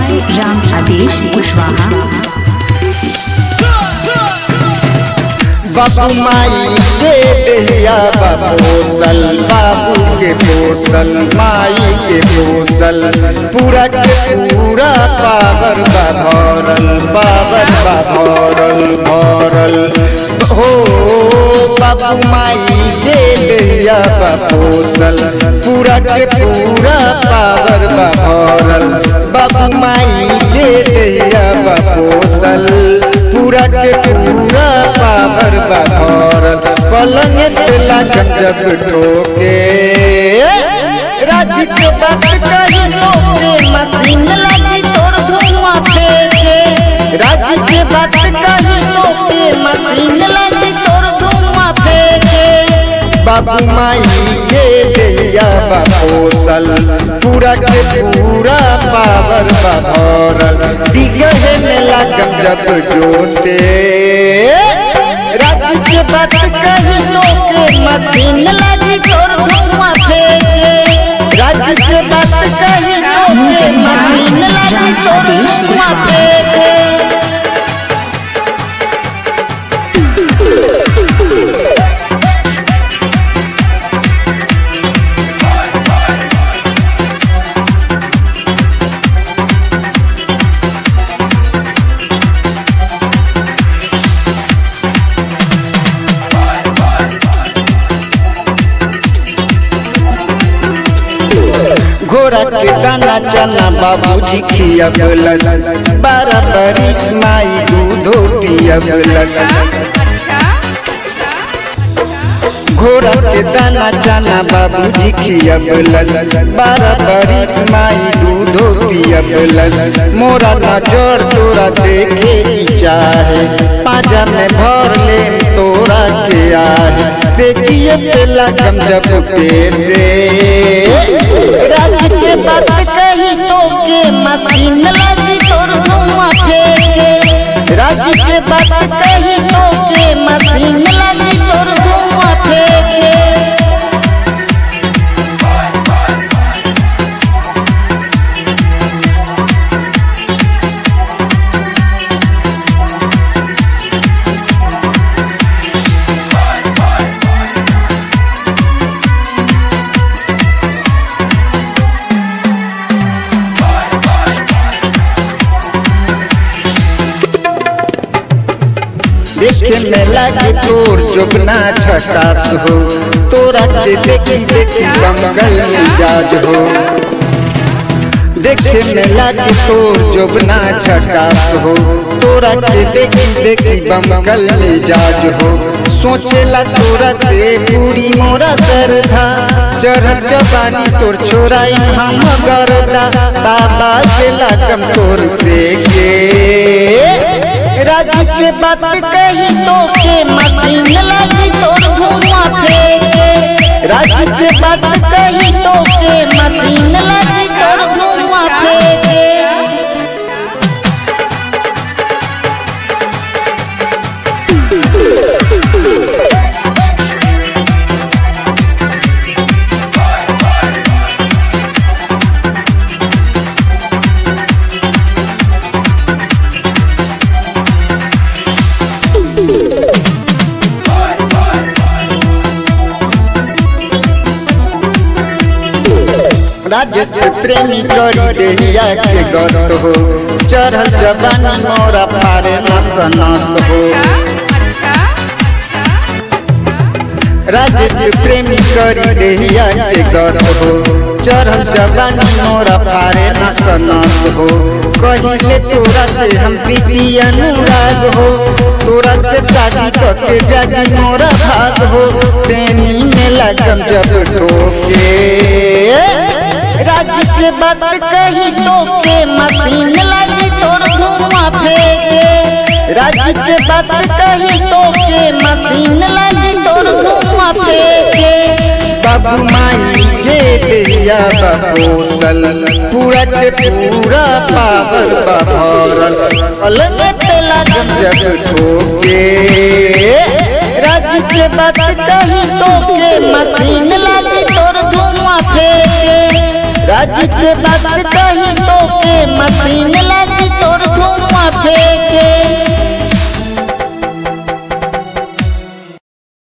राम आदेश कुशवाहा। बाबू माई के देहिया पोसल, बाबू के पोसल माई के पोसल, पूरा के पूरा पावर भरल, पावर भरल भरल हो। बाबू माई के देहिया पोसल, पूरा के पूरा पावर भरल, बाबू माई के देहिया पोसल, पूरा के पूरा पावर भरल। पलंग तेला जब ठोके, राज के बात कही तो मशीन लगी तोर धुआं फेंके, राज के बात कही तो मशीन लगी तोर धुआं फेंके। बाबू माई के देहिया पोसल, पूरा के पूरा पावर भरल, बिगहे में लागम जब जोते, राज के बात कही तो मशीन लगी तोर धुआं फेंके, राज के बात कही तो मशीन लगी तोर धुआं फेंके। घोड़ा के दाना चना बाबूजी खियबलस, 12 बरिस माई दूधो पियबलस। घोड़ा के दाना चना बाबूजी खियबलस, 12 बरिस माई दूधो पियबलस। मोरा नजर तोरा देखे की चाहे, पाजा में भर ले तोरा के आहे, से जिए पे लगम जब पेसे, राज के बात कही तो मशीन लगी तोर धुआं फेंके, राज के बात कही तो मशीन लगी तोर धुआं फेंके। देखे में लागे तोर जोगना झकास हो, तोरा के देखी देखी बंगल मिजाज हो। देखे में लागे तोर जोगना झकास हो, तोरा के देखी देखी बंगल मिजाज हो। सोचेला तोरा से पूरी मोरा सरधा, चढ़ल जवानी तोर छोराई हम गरदा, ताबा से लागम तोर से के, राज के बात कही तो मशीन लगी तोर धुआं फेंके, राज के बात कही तो मशीन लगी तोर धुआं फेंके। राजेश प्रेमी करी देहिया के गत हो, चढ़ल जवानी मोरा फारे नस नस हो। राजेश प्रेमी करी देहिया के गत हो, चढ़ल जवानी मोरा फारे नस नस हो। कहिले तोरा से हम प्रीति अनुराग हो, तोरा से शादी करके जागी मोरा भाग हो। प्रेमी में लगम जब ठोके, राज के बात कही तो मशीन लगी तोर धुआं फेंके, राज के बात कही तो मशीन लगी तोर धुआं फेंके। बाबू माई के देहिया पोसल, पूरा के पूरा पावर भरल, अलग पे लागम जब ठोके, राज के बात कही तो मशीन लगी तोर धुआं फेंके। राज के बात कही तो के मशीन लागी तोर